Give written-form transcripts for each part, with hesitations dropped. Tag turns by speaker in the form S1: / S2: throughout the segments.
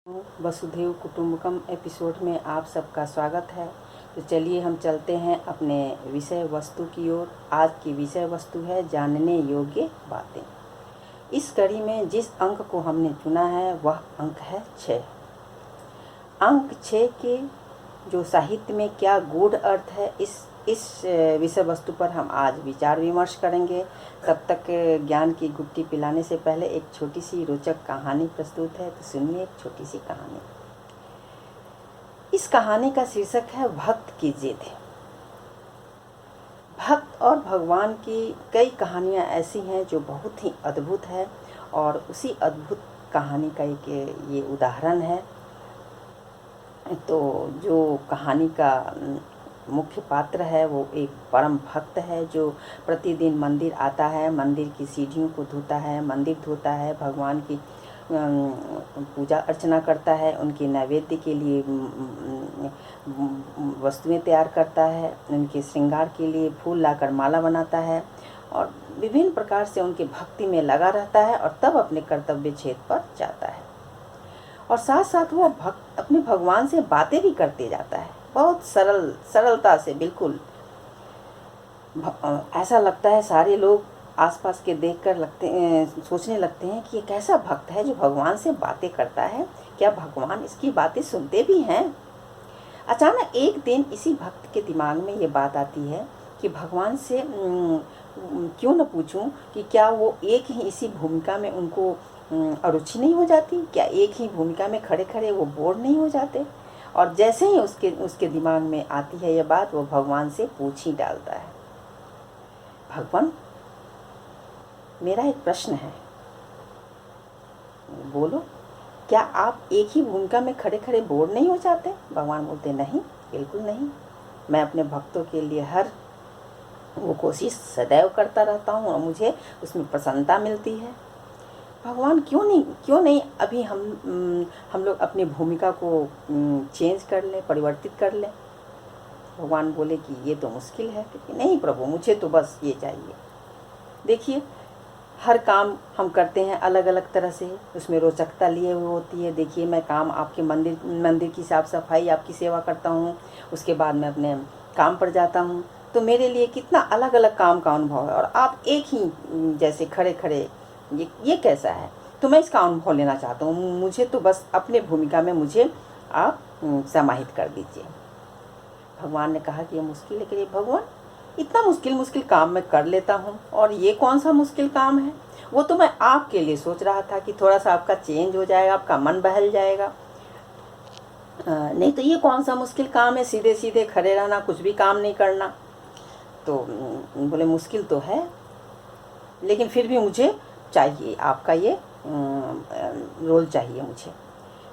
S1: वसुधैव कुटुंबकम एपिसोड में आप सबका स्वागत है। तो चलिए हम चलते हैं अपने विषय वस्तु की ओर। आज की विषय वस्तु है जानने योग्य बातें। इस कड़ी में जिस अंक को हमने चुना है वह अंक है 6। अंक 6 के जो साहित्य में क्या गूढ़ अर्थ है, इस विषय वस्तु पर हम आज विचार विमर्श करेंगे। तब तक ज्ञान की गुट्टी पिलाने से पहले एक छोटी सी रोचक कहानी प्रस्तुत है, तो सुनिए एक छोटी सी कहानी। इस कहानी का शीर्षक है भक्त की जिद। भक्त और भगवान की कई कहानियाँ ऐसी हैं जो बहुत ही अद्भुत है, और उसी अद्भुत कहानी का एक ये उदाहरण है। तो जो कहानी का मुख्य पात्र है वो एक परम भक्त है जो प्रतिदिन मंदिर आता है, मंदिर की सीढ़ियों को धोता है, मंदिर धोता है, भगवान की पूजा अर्चना करता है, उनके नैवेद्य के लिए वस्तुएं तैयार करता है, उनके श्रृंगार के लिए फूल लाकर माला बनाता है और विभिन्न प्रकार से उनके भक्ति में लगा रहता है, और तब अपने कर्तव्य क्षेत्र पर जाता है। और साथ साथ वो भक्त अपने भगवान से बातें भी करते जाता है, बहुत सरलता से। बिल्कुल ऐसा लगता है सारे लोग आसपास के देखकर सोचने लगते हैं कि ये कैसा भक्त है जो भगवान से बातें करता है, क्या भगवान इसकी बातें सुनते भी हैं। अचानक एक दिन इसी भक्त के दिमाग में ये बात आती है कि भगवान से क्यों न पूछूं कि क्या वो एक ही इसी भूमिका में उनको अरुचि नहीं हो जाती, क्या एक ही भूमिका में खड़े खड़े वो बोर नहीं हो जाते। और जैसे ही उसके दिमाग में आती है यह बात, वो भगवान से पूछ ही डालता है, भगवान मेरा एक प्रश्न है, बोलो, क्या आप एक ही भूमिका में खड़े खड़े बोर नहीं हो जाते। भगवान बोलते नहीं, बिल्कुल नहीं, मैं अपने भक्तों के लिए हर वो कोशिश सदैव करता रहता हूँ और मुझे उसमें प्रसन्नता मिलती है। भगवान क्यों नहीं अभी हम लोग अपनी भूमिका को चेंज कर लें, परिवर्तित कर लें। भगवान बोले कि ये तो मुश्किल है। क्योंकि नहीं प्रभु, मुझे तो बस ये चाहिए। देखिए, हर काम हम करते हैं अलग अलग तरह से, उसमें रोचकता लिए हुए होती है। देखिए, मैं काम आपके मंदिर की साफ सफाई, आपकी सेवा करता हूँ, उसके बाद मैं अपने काम पर जाता हूँ, तो मेरे लिए कितना अलग अलग काम का अनुभव है। और आप एक ही जैसे खड़े खड़े, ये कैसा है। तो मैं इसका अनुभव लेना चाहता हूँ, मुझे तो बस अपने भूमिका में मुझे आप समाहित कर दीजिए। भगवान ने कहा कि ये मुश्किल है। कि भगवान, इतना मुश्किल काम मैं कर लेता हूँ, और ये कौन सा मुश्किल काम है। वो तो मैं आपके लिए सोच रहा था कि थोड़ा सा आपका चेंज हो जाएगा, आपका मन बहल जाएगा। नहीं तो ये कौन सा मुश्किल काम है, सीधे सीधे खड़े रहना, कुछ भी काम नहीं करना। तो बोले मुश्किल तो है, लेकिन फिर भी मुझे चाहिए, आपका ये रोल चाहिए मुझे।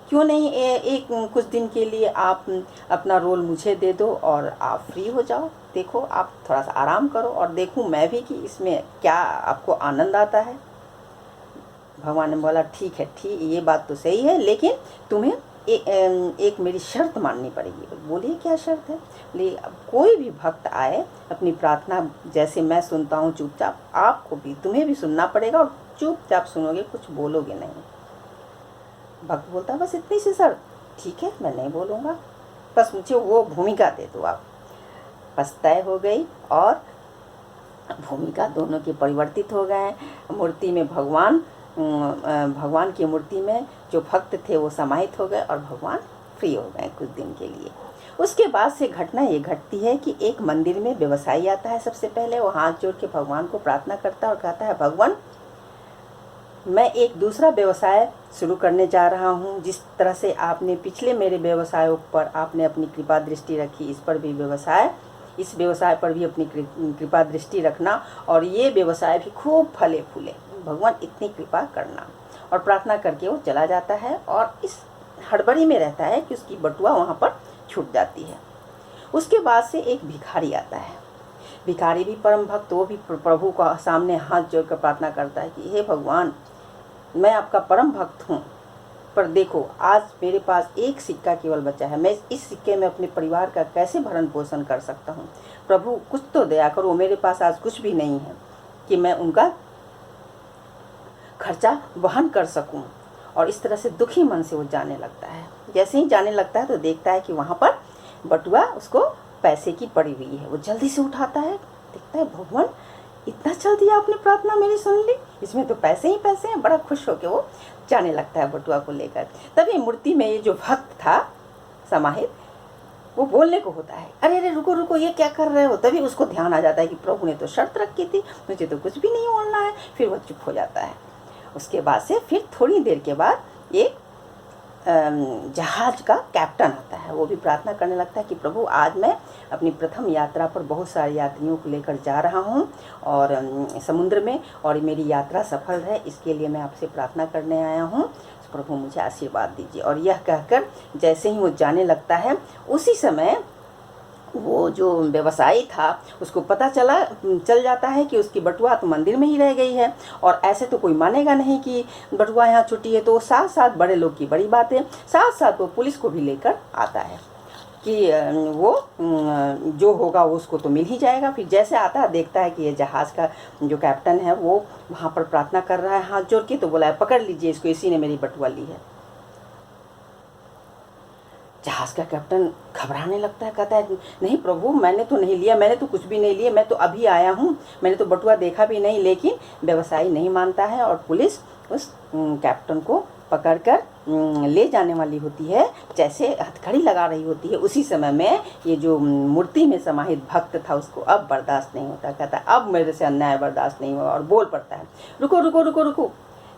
S1: क्यों नहीं एक कुछ दिन के लिए आप अपना रोल मुझे दे दो और आप फ्री हो जाओ। देखो, आप थोड़ा सा आराम करो और देखूं मैं भी कि इसमें क्या आपको आनंद आता है। भगवान ने बोला ठीक है, ये बात तो सही है, लेकिन तुम्हें एक मेरी शर्त माननी पड़ेगी। बोलिए क्या शर्त है। बोलिए, कोई भी भक्त आए, अपनी प्रार्थना जैसे मैं सुनता हूँ चुपचाप, आपको भी, तुम्हें भी सुनना पड़ेगा, और चुपचाप सुनोगे, कुछ बोलोगे नहीं। भक्त बोलता बस इतनी सी शर्त, ठीक है, मैं नहीं बोलूँगा, बस मुझे वो भूमिका दे दो आप। बस तय हो गई, और भूमिका दोनों की परिवर्तित हो गए। मूर्ति में भगवान की मूर्ति में जो भक्त थे वो समाहित हो गए, और भगवान फ्री हो गए कुछ दिन के लिए। उसके बाद से घटना ये घटती है कि एक मंदिर में व्यवसायी आता है। सबसे पहले वो हाथ जोड़ के भगवान को प्रार्थना करता है और कहता है, भगवान, मैं एक दूसरा व्यवसाय शुरू करने जा रहा हूँ। जिस तरह से आपने पिछले मेरे व्यवसायों पर आपने अपनी कृपा दृष्टि रखी, इस व्यवसाय पर भी अपनी कृपा दृष्टि रखना, और ये व्यवसाय भी खूब फले फूले। भगवान, इतनी कृपा करना। और प्रार्थना करके वो चला जाता है, और इस हड़बड़ी में रहता है कि उसकी बटुआ वहाँ पर छूट जाती है। उसके बाद से एक भिखारी आता है। भिखारी भी परम भक्त, वो भी प्रभु का सामने हाथ जोड़कर प्रार्थना करता है कि हे भगवान, मैं आपका परम भक्त हूँ, पर देखो आज मेरे पास एक सिक्का केवल बचा है, मैं इस सिक्के में अपने परिवार का कैसे भरण पोषण कर सकता हूँ। प्रभु, कुछ तो दया करो, मेरे पास आज कुछ भी नहीं है कि मैं उनका खर्चा वहन कर सकूं। और इस तरह से दुखी मन से वो जाने लगता है। जैसे ही जाने लगता है तो देखता है कि वहाँ पर बटुआ उसको पैसे की पड़ी हुई है। वो जल्दी से उठाता है, देखता है भगवान इतना जल्दी आपने प्रार्थना मेरी सुन ली, इसमें तो पैसे ही पैसे हैं। बड़ा खुश होकर वो जाने लगता है बटुआ को लेकर। तभी मूर्ति में ये जो भक्त था समाहित, वो बोलने को होता है, अरे अरे रुको रुको, ये क्या कर रहे हो। तभी उसको ध्यान आ जाता है कि प्रभु ने तो शर्त रखी थी, मुझे तो कुछ भी नहीं बोलना है। फिर वो चुप हो जाता है। उसके बाद से फिर थोड़ी देर के बाद एक जहाज का कैप्टन आता है। वो भी प्रार्थना करने लगता है कि प्रभु आज मैं अपनी प्रथम यात्रा पर बहुत सारे यात्रियों को लेकर जा रहा हूँ और समुद्र में, और मेरी यात्रा सफल रहे इसके लिए मैं आपसे प्रार्थना करने आया हूँ, प्रभु मुझे आशीर्वाद दीजिए। और यह कहकर जैसे ही वो जाने लगता है, उसी समय वो जो व्यवसायी था उसको पता चल जाता है कि उसकी बटुआ तो मंदिर में ही रह गई है। और ऐसे तो कोई मानेगा नहीं कि बटुआ यहाँ छुट्टी है। तो साथ साथ बड़े लोग की बड़ी बात है, साथ साथ वो पुलिस को भी लेकर आता है कि वो जो होगा वो उसको तो मिल ही जाएगा। फिर जैसे आता है देखता है कि ये जहाज़ का जो कैप्टन है वो वहाँ पर प्रार्थना कर रहा है हाथ जोड़ के। तो बोला है पकड़ लीजिए इसको, इसी ने मेरी बटुआ ली है। जहाज़ का कैप्टन घबराने लगता है, कहता है नहीं प्रभु मैंने तो नहीं लिया, मैंने तो कुछ भी नहीं लिया, मैं तो अभी आया हूँ, मैंने तो बटुआ देखा भी नहीं। लेकिन व्यवसायी नहीं मानता है और पुलिस उस कैप्टन को पकड़कर ले जाने वाली होती है। जैसे हथकड़ी लगा रही होती है, उसी समय में ये जो मूर्ति में समाहित भक्त था उसको अब बर्दाश्त नहीं होता। कहता है अब मेरे से अन्याय बर्दाश्त नहीं हुआ, और बोल पड़ता है रुको रुको रुको रुको,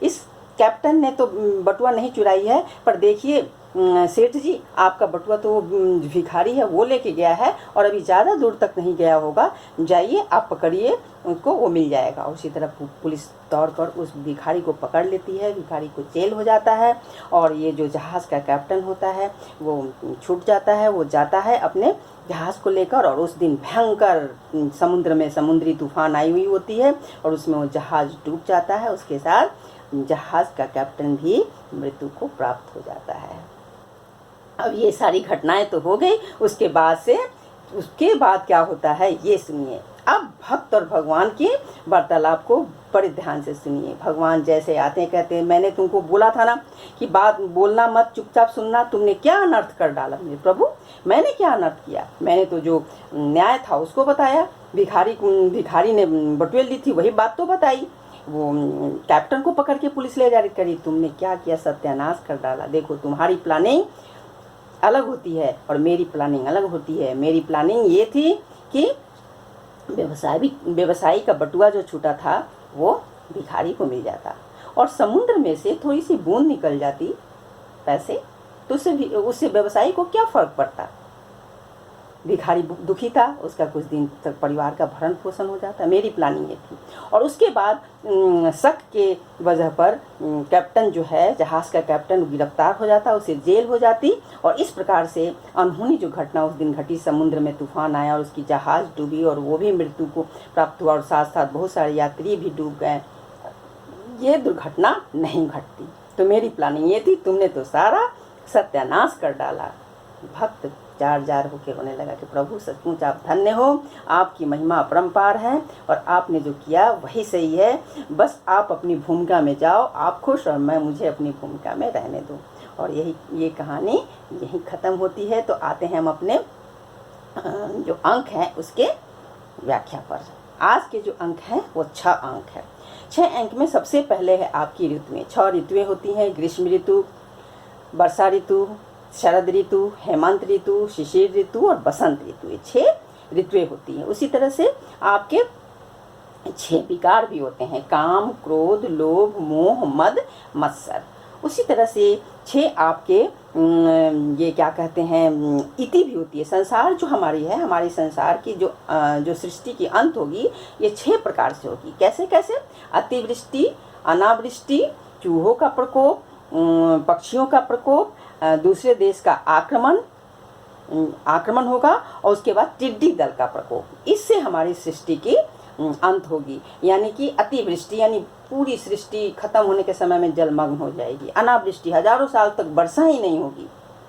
S1: इस कैप्टन ने तो बटुआ नहीं चुराई है, पर देखिए सेठ जी आपका बटुआ तो भिखारी है वो लेके गया है और अभी ज़्यादा दूर तक नहीं गया होगा, जाइए आप पकड़िए उनको, वो मिल जाएगा। उसी तरह पुलिस दौड़कर उस भिखारी को पकड़ लेती है, भिखारी को जेल हो जाता है। और ये जो जहाज़ का कैप्टन होता है वो छूट जाता है, वो जाता है अपने जहाज़ को लेकर। और उस दिन भयंकर समुद्र में समुद्री तूफान आई हुई होती है और उसमें वो जहाज़ डूब जाता है। उसके साथ जहाज़ का कैप्टन भी मृत्यु को प्राप्त हो जाता है। अब ये सारी घटनाएं तो हो गई, उसके बाद क्या होता है ये सुनिए। अब भक्त और भगवान के वार्तालाप को बड़े ध्यान से सुनिए। भगवान जैसे आते हैं, कहते हैं मैंने तुमको बोला था ना कि बात बोलना मत, चुपचाप सुनना, तुमने क्या अनर्थ कर डाला। मेरे प्रभु मैंने क्या अनर्थ किया, मैंने तो जो न्याय था उसको बताया, भिखारी ने बटुए ली थी वही बात तो बताई, वो कैप्टन को पकड़ के पुलिस ले जा रही करी, तुमने क्या किया, सत्यानाश कर डाला। देखो तुम्हारी प्लानिंग अलग होती है और मेरी प्लानिंग अलग होती है। मेरी प्लानिंग ये थी कि व्यवसायी का बटुआ जो छूटा था वो भिखारी को मिल जाता और समुद्र में से थोड़ी सी बूंद निकल जाती पैसे, तो उससे व्यवसायी को क्या फ़र्क पड़ता। भिखारी दुखी था, उसका कुछ दिन तक परिवार का भरण पोषण हो जाता। मेरी प्लानिंग ये थी। और उसके बाद शक के वजह पर कैप्टन जो है, जहाज़ का कैप्टन गिरफ्तार हो जाता, उसे जेल हो जाती। और इस प्रकार से अनहोनी जो घटना उस दिन घटी, समुद्र में तूफान आया और उसकी जहाज़ डूबी और वो भी मृत्यु को प्राप्त हुआ और साथ साथ बहुत सारे यात्री भी डूब गए, ये दुर्घटना नहीं घटती। तो मेरी प्लानिंग ये थी, तुमने तो सारा सत्यानाश कर डाला। भक्त जार जार होकर रोने लगा कि प्रभु सचमुच आप धन्य हो, आपकी महिमा अपरंपार है और आपने जो किया वही सही है। बस आप अपनी भूमिका में जाओ, आप खुश और मैं मुझे अपनी भूमिका में रहने दूं। और ये कहानी यही ख़त्म होती है। तो आते हैं हम अपने जो अंक हैं उसके व्याख्या पर। आज के जो अंक हैं वो 6 अंक हैं। 6 अंक में सबसे पहले है आपकी ऋतुएँ। 6 ऋतुएँ होती हैं, ग्रीष्म ऋतु, वर्षा ऋतु, शरद ऋतु, हेमंत ऋतु, शिशिर ऋतु और बसंत ऋतु। ये 6 ऋतुएँ होती हैं। उसी तरह से आपके 6 विकार भी होते हैं, काम, क्रोध, लोभ, मोह, मद, मत्सर। उसी तरह से 6 आपके ये क्या कहते हैं इति भी होती है। संसार जो हमारी है, हमारे संसार की जो सृष्टि की अंत होगी ये 6 प्रकार से होगी। कैसे कैसे? अतिवृष्टि, अनावृष्टि, चूहों का प्रकोप, पक्षियों का प्रकोप, दूसरे देश का आक्रमण होगा और उसके बाद टिड्डी दल का प्रकोप। इससे हमारी सृष्टि की अंत होगी। यानी कि अतिवृष्टि यानी पूरी सृष्टि खत्म होने के समय में जलमग्न हो जाएगी। अनावृष्टि हजारों साल तक वर्षा ही नहीं होगी,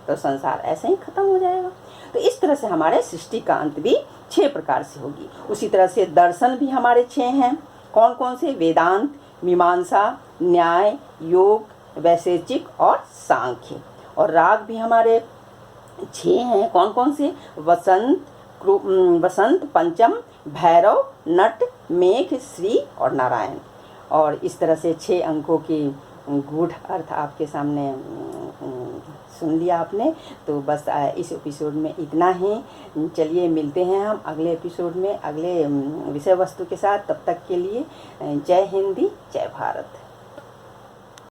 S1: तो संसार ऐसे ही खत्म हो जाएगा। तो इस तरह से हमारे सृष्टि का अंत भी 6 प्रकार से होगी। उसी तरह से दर्शन भी हमारे 6 हैं। कौन कौन से? वेदांत, मीमांसा, न्याय, योग, वैशेषिक और सांख्य। और राग भी हमारे 6 हैं। कौन कौन से? वसंत, पंचम, भैरव, नट, मेघ, श्री और नारायण। और इस तरह से 6 अंकों की गूढ़ अर्थ आपके सामने सुन लिया आपने। तो बस इस एपिसोड में इतना ही। चलिए मिलते हैं हम अगले एपिसोड में अगले विषय वस्तु के साथ। तब तक के लिए जय हिंदी, जय भारत।